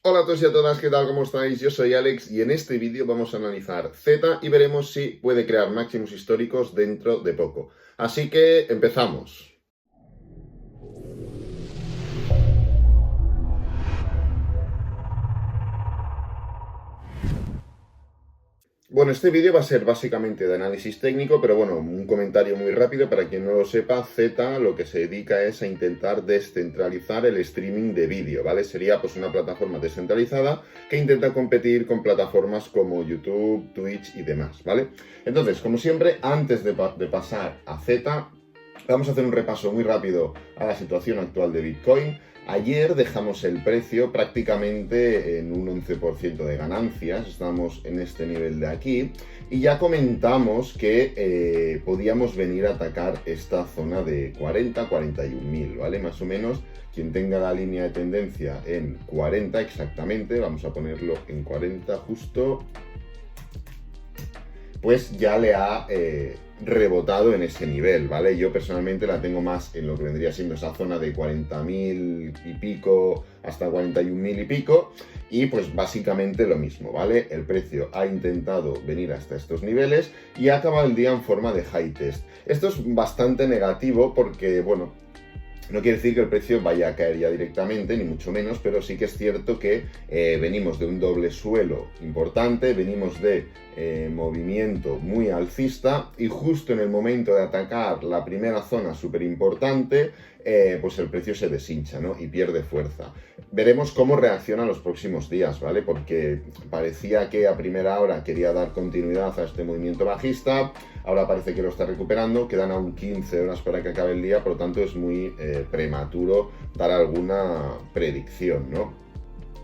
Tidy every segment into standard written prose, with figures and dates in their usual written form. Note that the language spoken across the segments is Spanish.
Hola a todos y a todas, ¿qué tal? ¿Cómo estáis? Yo soy Alex y en este vídeo vamos a analizar Z y veremos si puede crear máximos históricos dentro de poco. Así que empezamos. Bueno, este vídeo va a ser básicamente de análisis técnico, pero bueno, un comentario muy rápido para quien no lo sepa. Z lo que se dedica es a intentar descentralizar el streaming de vídeo, ¿vale? Sería pues una plataforma descentralizada que intenta competir con plataformas como YouTube, Twitch y demás, ¿vale? Entonces, como siempre, antes de pasar a Z, vamos a hacer un repaso muy rápido a la situación actual de Bitcoin. Ayer dejamos el precio prácticamente en un 11% de ganancias, estamos en este nivel de aquí, y ya comentamos que podíamos venir a atacar esta zona de 40-41 mil, ¿vale? Más o menos, quien tenga la línea de tendencia en 40 exactamente, vamos a ponerlo en 40 justo, pues ya le ha rebotado en ese nivel, ¿vale? Yo personalmente la tengo más en lo que vendría siendo esa zona de 40.000 y pico hasta 41.000 y pico, y pues básicamente lo mismo, ¿vale? El precio ha intentado venir hasta estos niveles y ha acabado el día en forma de high test. Esto es bastante negativo porque, bueno, no quiere decir que el precio vaya a caer ya directamente, ni mucho menos, pero sí que es cierto que venimos de un doble suelo importante, venimos de movimiento muy alcista y justo en el momento de atacar la primera zona súper importante, pues el precio se deshincha, ¿no? Y pierde fuerza. Veremos cómo reacciona en los próximos días, ¿vale? Porque parecía que a primera hora quería dar continuidad a este movimiento bajista, ahora parece que lo está recuperando, quedan aún 15 horas para que acabe el día, por lo tanto es muy prematuro dar alguna predicción, ¿no?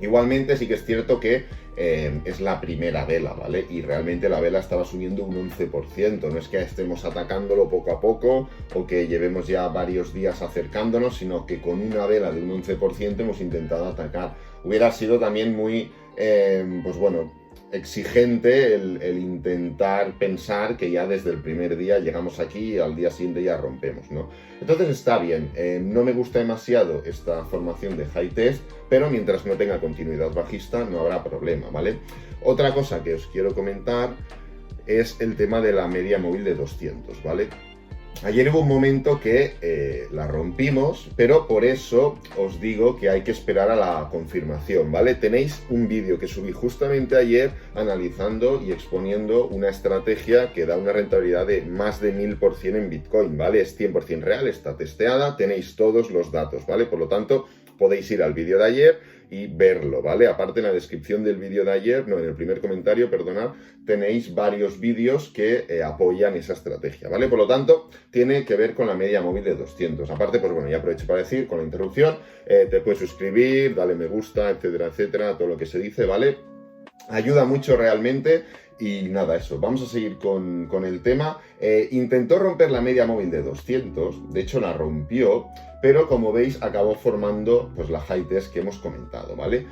Igualmente sí que es cierto que es la primera vela, ¿vale? Y realmente la vela estaba subiendo un 11%, no es que estemos atacándolo poco a poco o que llevemos ya varios días acercándonos, sino que con una vela de un 11% hemos intentado atacar. Hubiera sido también muy, pues bueno, exigente el intentar pensar que ya desde el primer día llegamos aquí y al día siguiente ya rompemos, ¿no? Entonces está bien, no me gusta demasiado esta formación de high test, pero mientras no tenga continuidad bajista no habrá problema, ¿vale? Otra cosa que os quiero comentar es el tema de la media móvil de 200, ¿vale? Ayer hubo un momento que la rompimos, pero por eso os digo que hay que esperar a la confirmación, ¿vale? Tenéis un vídeo que subí justamente ayer analizando y exponiendo una estrategia que da una rentabilidad de más de 1000% en Bitcoin, ¿vale? Es 100% real, está testeada, tenéis todos los datos, ¿vale? Por lo tanto, podéis ir al vídeo de ayer y verlo, ¿vale? Aparte, en la descripción del vídeo de ayer, no, en el primer comentario, perdonad, tenéis varios vídeos que apoyan esa estrategia, ¿vale? Por lo tanto, tiene que ver con la media móvil de 200. Aparte, pues bueno, ya aprovecho para decir, con la interrupción, te puedes suscribir, dale me gusta, etcétera, etcétera, todo lo que se dice, ¿vale? Ayuda mucho realmente. Y nada, eso, vamos a seguir con el tema. Intentó romper la media móvil de 200, de hecho la rompió, pero como veis acabó formando pues la high test que hemos comentado, ¿vale?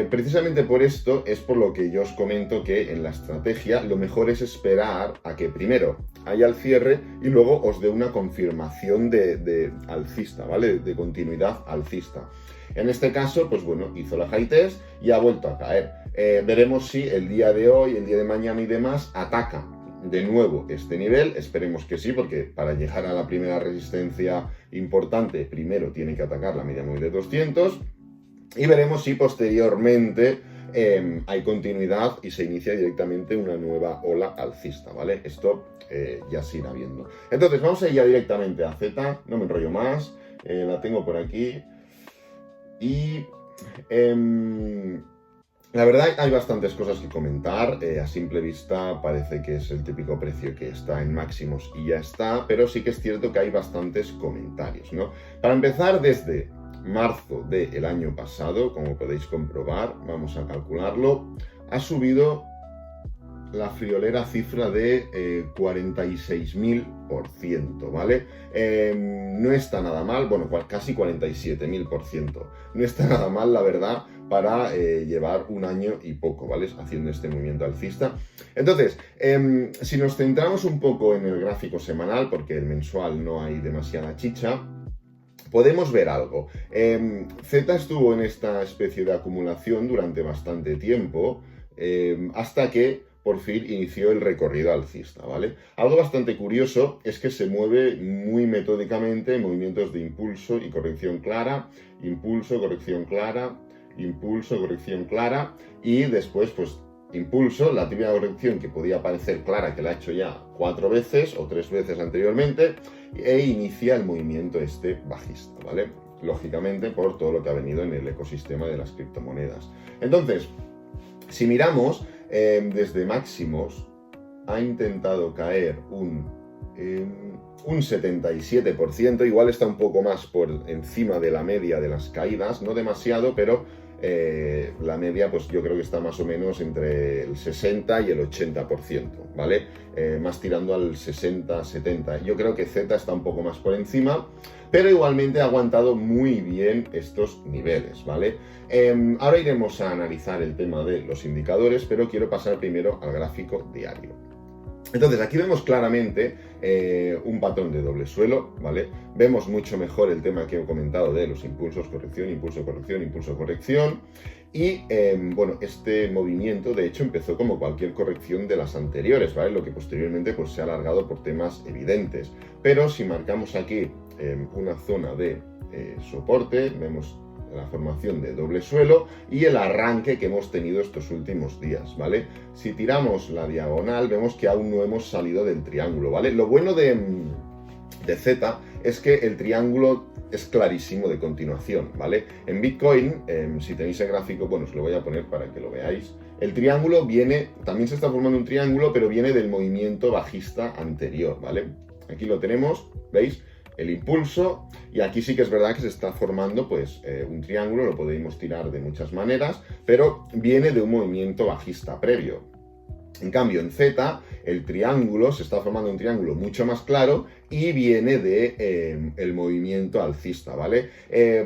Precisamente por esto es por lo que yo os comento que en la estrategia lo mejor es esperar a que primero haya el cierre y luego os dé una confirmación de alcista, ¿vale? De continuidad alcista. En este caso, pues bueno, hizo la high test y ha vuelto a caer. Veremos si el día de hoy, el día de mañana y demás ataca de nuevo este nivel. Esperemos que sí, porque para llegar a la primera resistencia importante, primero tiene que atacar la media móvil de 200. Y veremos si posteriormente hay continuidad y se inicia directamente una nueva ola alcista, ¿vale? Esto ya se irá viendo. Entonces, vamos a ir ya directamente a Z, no me enrollo más, la tengo por aquí. Y la verdad hay bastantes cosas que comentar. A simple vista parece que es el típico precio que está en máximos y ya está, pero sí que es cierto que hay bastantes comentarios, ¿no? Para empezar, desde marzo del año pasado, como podéis comprobar, vamos a calcularlo, ha subido la friolera cifra de 46.000%, ¿vale? No está nada mal, bueno, casi 47.000%. No está nada mal, la verdad, para llevar un año y poco, ¿vale? Haciendo este movimiento alcista. Entonces, si nos centramos un poco en el gráfico semanal, porque el mensual no hay demasiada chicha, podemos ver algo. Z estuvo en esta especie de acumulación durante bastante tiempo, hasta que por fin inició el recorrido alcista, ¿vale? Algo bastante curioso es que se mueve muy metódicamente en movimientos de impulso y corrección clara, impulso, corrección clara, impulso, corrección clara, y después, pues, impulso, la típica corrección que podía parecer clara, que la ha hecho ya 4 veces o 3 veces anteriormente, e inicia el movimiento este bajista, ¿vale? Lógicamente por todo lo que ha venido en el ecosistema de las criptomonedas. Entonces, si miramos desde máximos, ha intentado caer un 77%, igual está un poco más por encima de la media de las caídas, no demasiado, pero la media pues yo creo que está más o menos entre el 60 y el 80%, ¿vale? Más tirando al 60-70. Yo creo que Z está un poco más por encima, pero igualmente ha aguantado muy bien estos niveles, ¿vale? Ahora iremos a analizar el tema de los indicadores, pero quiero pasar primero al gráfico diario. Entonces, aquí vemos claramente un patrón de doble suelo, ¿vale? Vemos mucho mejor el tema que he comentado de los impulsos, corrección, impulso, corrección, impulso, corrección. Y, bueno, este movimiento, de hecho, empezó como cualquier corrección de las anteriores, ¿vale? Lo que posteriormente pues, se ha alargado por temas evidentes. Pero si marcamos aquí una zona de soporte, vemos la formación de doble suelo y el arranque que hemos tenido estos últimos días, ¿vale? Si tiramos la diagonal, vemos que aún no hemos salido del triángulo, ¿vale? Lo bueno de Z es que el triángulo es clarísimo de continuación, ¿vale? En Bitcoin, si tenéis el gráfico, bueno, os lo voy a poner para que lo veáis. El triángulo viene, también se está formando un triángulo, pero viene del movimiento bajista anterior, ¿vale? Aquí lo tenemos, ¿veis? El impulso, y aquí sí que es verdad que se está formando pues un triángulo, lo podemos tirar de muchas maneras, pero viene de un movimiento bajista previo. En cambio, en Z, el triángulo, se está formando un triángulo mucho más claro y viene de el movimiento alcista, ¿vale?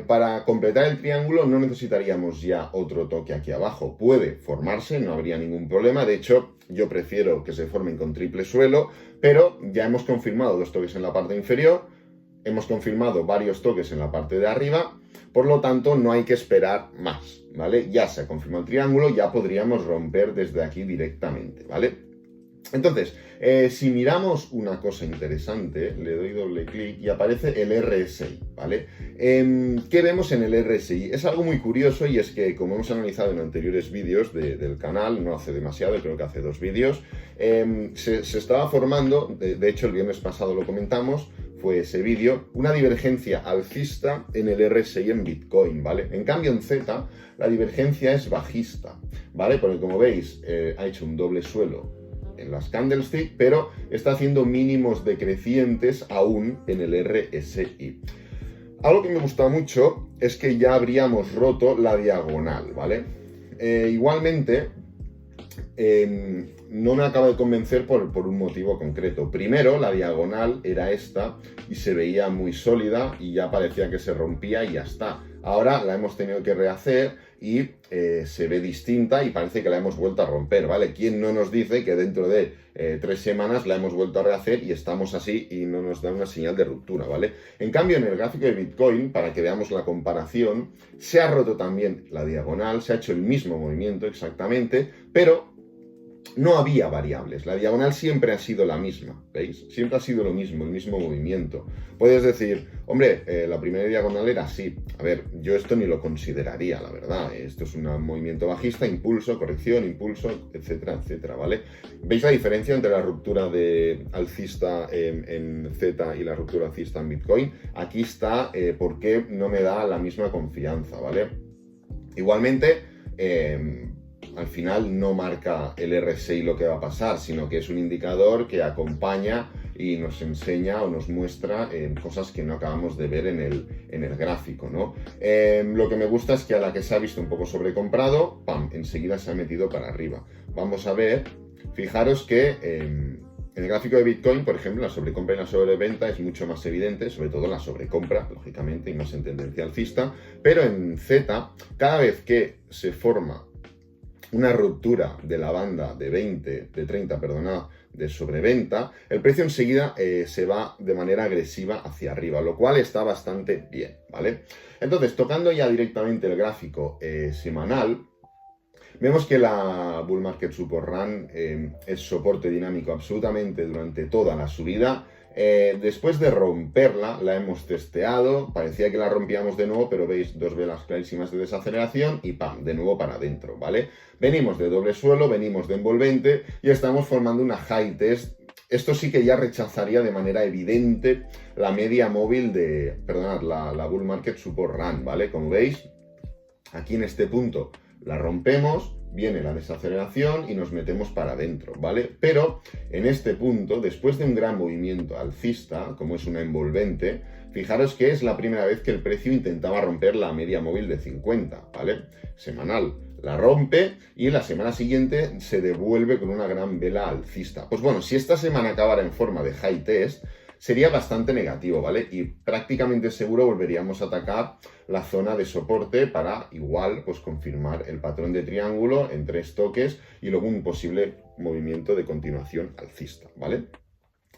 Para completar el triángulo no necesitaríamos ya otro toque aquí abajo. Puede formarse, no habría ningún problema. De hecho, yo prefiero que se formen con triple suelo, pero ya hemos confirmado 2 toques en la parte inferior, hemos confirmado varios toques en la parte de arriba, por lo tanto no hay que esperar más, ¿vale? Ya se ha confirmado el triángulo, ya podríamos romper desde aquí directamente, ¿vale? Entonces, si miramos una cosa interesante, le doy doble clic y aparece el RSI, ¿vale? ¿Qué vemos en el RSI? Es algo muy curioso y es que, como hemos analizado en anteriores vídeos del canal, no hace demasiado, creo que hace 2 vídeos, se estaba formando, de hecho el viernes pasado lo comentamos, fue ese vídeo, una divergencia alcista en el RSI en Bitcoin, ¿vale? En cambio en Z la divergencia es bajista, ¿vale? Porque como veis ha hecho un doble suelo en las candlestick, pero está haciendo mínimos decrecientes aún en el RSI. Algo que me gusta mucho es que ya habríamos roto la diagonal, ¿vale? Igualmente, no me acaba de convencer por un motivo concreto. Primero, la diagonal era esta y se veía muy sólida y ya parecía que se rompía y ya está. Ahora la hemos tenido que rehacer y se ve distinta y parece que la hemos vuelto a romper, ¿vale? ¿Quién no nos dice que dentro de 3 semanas la hemos vuelto a rehacer y estamos así y no nos da una señal de ruptura, ¿vale? En cambio, en el gráfico de Bitcoin, para que veamos la comparación, se ha roto también la diagonal, se ha hecho el mismo movimiento exactamente, pero no había variables, la diagonal siempre ha sido la misma, ¿veis? Siempre ha sido lo mismo, el mismo movimiento. Puedes decir, hombre, la primera diagonal era así. A ver, yo esto ni lo consideraría, la verdad. Esto es un movimiento bajista, impulso, corrección, impulso, etcétera, etcétera, ¿vale? ¿Veis la diferencia entre la ruptura de alcista en Z y la ruptura alcista en Bitcoin? Aquí está por qué no me da la misma confianza, ¿vale? Igualmente, al final no marca el RSI lo que va a pasar, sino que es un indicador que acompaña y nos enseña o nos muestra cosas que no acabamos de ver en el gráfico, ¿no? Lo que me gusta es que a la que se ha visto un poco sobrecomprado, ¡pam!, enseguida se ha metido para arriba. Vamos a ver, fijaros que en el gráfico de Bitcoin, por ejemplo, la sobrecompra y la sobreventa es mucho más evidente, sobre todo la sobrecompra, lógicamente, y más en tendencia alcista, pero en Z, cada vez que se forma una ruptura de la banda de 30, perdonad, de sobreventa, el precio enseguida se va de manera agresiva hacia arriba, lo cual está bastante bien, ¿vale? Entonces, tocando ya directamente el gráfico semanal, vemos que la Bull Market Support Run es soporte dinámico absolutamente durante toda la subida. Después de romperla, la hemos testeado, parecía que la rompíamos de nuevo, pero veis dos velas clarísimas de desaceleración y ¡pam!, de nuevo para adentro, ¿vale? Venimos de doble suelo, venimos de envolvente y estamos formando una high test. Esto sí que ya rechazaría de manera evidente la media móvil la Bull Market Support Run, ¿vale? Como veis, aquí en este punto la rompemos, viene la desaceleración y nos metemos para adentro, ¿vale? Pero en este punto, después de un gran movimiento alcista, como es una envolvente, fijaros que es la primera vez que el precio intentaba romper la media móvil de 50, ¿vale? Semanal. La rompe y la semana siguiente se devuelve con una gran vela alcista. Pues bueno, si esta semana acabara en forma de high test, sería bastante negativo, ¿vale? Y prácticamente seguro volveríamos a atacar la zona de soporte para igual, pues confirmar el patrón de triángulo en 3 toques y luego un posible movimiento de continuación alcista, ¿vale?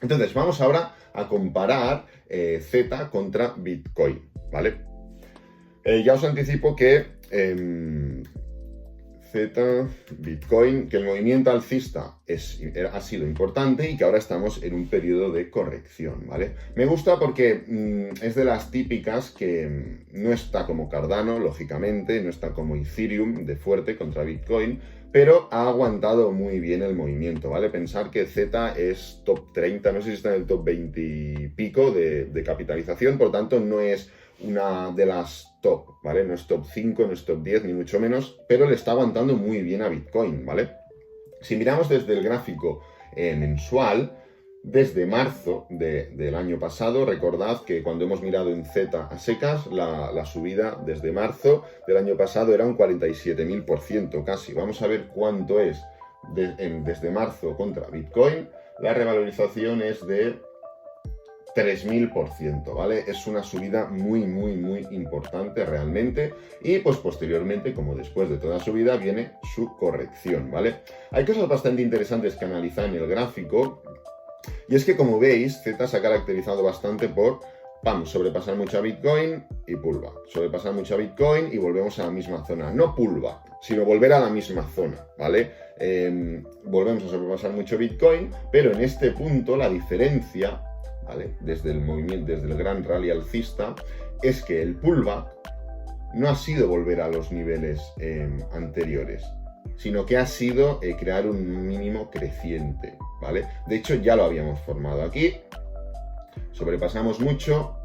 Entonces, vamos ahora a comparar Z contra Bitcoin, ¿vale? Ya os anticipo que Bitcoin, que el movimiento alcista ha sido importante y que ahora estamos en un periodo de corrección, ¿vale? Me gusta porque es de las típicas que no está como Cardano, lógicamente, no está como Ethereum de fuerte contra Bitcoin, pero ha aguantado muy bien el movimiento, ¿vale? Pensar que Z es top 30, no sé si está en el top 20 y pico de capitalización, por tanto no es una de las top, ¿vale? No es top 5, no es top 10, ni mucho menos, pero le está aguantando muy bien a Bitcoin, ¿vale? Si miramos desde el gráfico mensual, desde marzo del año pasado, recordad que cuando hemos mirado en Z a secas, la subida desde marzo del año pasado era un 47.000% casi. Vamos a ver cuánto es desde marzo contra Bitcoin. La revalorización es de 3.000%, ¿vale? Es una subida muy importante realmente y pues posteriormente, como después de toda subida, viene su corrección, ¿vale? Hay cosas bastante interesantes que analizar en el gráfico y es que, como veis, Z se ha caracterizado bastante por sobrepasar mucho a Bitcoin y pullback, sobrepasar mucho a Bitcoin y volvemos a la misma zona, no pullback, sino volver a la misma zona, ¿vale? Volvemos a sobrepasar mucho Bitcoin, pero en este punto la diferencia, ¿vale?, desde el movimiento, desde el gran rally alcista, es que el pullback no ha sido volver a los niveles anteriores, sino que ha sido crear un mínimo creciente, ¿vale? De hecho, ya lo habíamos formado aquí, sobrepasamos mucho,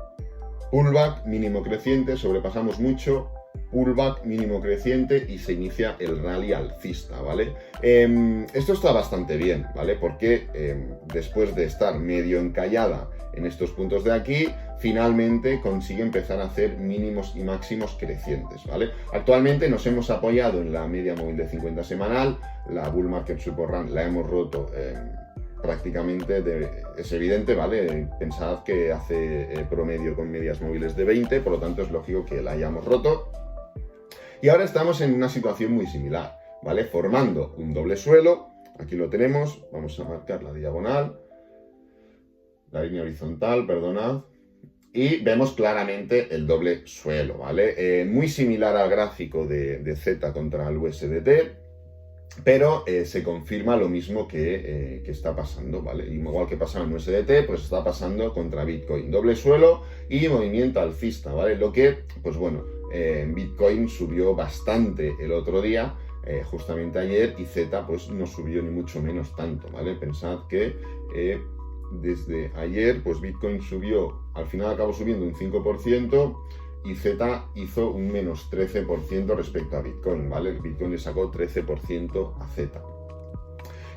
pullback, mínimo creciente, sobrepasamos mucho, pullback, mínimo creciente y se inicia el rally alcista, ¿vale? Esto está bastante bien, ¿vale? Porque después de estar medio encallada en estos puntos de aquí, finalmente consigue empezar a hacer mínimos y máximos crecientes, ¿vale? Actualmente nos hemos apoyado en la media móvil de 50 semanal, la Bull Market Support Run la hemos roto prácticamente, es evidente, ¿vale? Pensad que hace promedio con medias móviles de 20, por lo tanto es lógico que la hayamos roto. Y ahora estamos en una situación muy similar, ¿vale? Formando un doble suelo, aquí lo tenemos, vamos a marcar la diagonal, la línea horizontal, perdonad, y vemos claramente el doble suelo, ¿vale? Muy similar al gráfico de Z contra el USDT, pero se confirma lo mismo que está pasando, ¿vale? Igual que pasaba en USDT, pues está pasando contra Bitcoin. Doble suelo y movimiento alcista, ¿vale? Lo que, pues bueno, Bitcoin subió bastante el otro día, justamente ayer, y Z pues no subió ni mucho menos tanto, ¿vale? Pensad que desde ayer, pues Bitcoin subió, al final acabó subiendo un 5%, y Z hizo un menos 13% respecto a Bitcoin, ¿vale? El Bitcoin le sacó 13% a Z.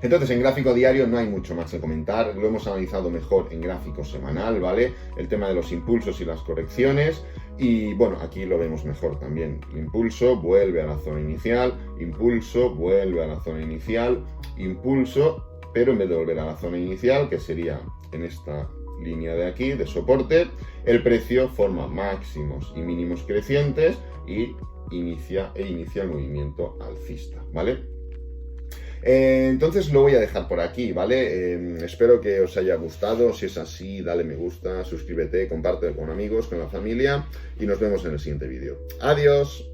Entonces, en gráfico diario no hay mucho más que comentar, lo hemos analizado mejor en gráfico semanal, ¿vale? El tema de los impulsos y las correcciones, y bueno, aquí lo vemos mejor también. El impulso vuelve a la zona inicial, impulso vuelve a la zona inicial, impulso, pero en vez de volver a la zona inicial, que sería en esta línea de aquí, de soporte, el precio forma máximos y mínimos crecientes y inicia el movimiento alcista, ¿vale? Entonces lo voy a dejar por aquí, ¿vale? Espero que os haya gustado. Si es así, dale me gusta, suscríbete, comparte con amigos, con la familia y nos vemos en el siguiente vídeo. ¡Adiós!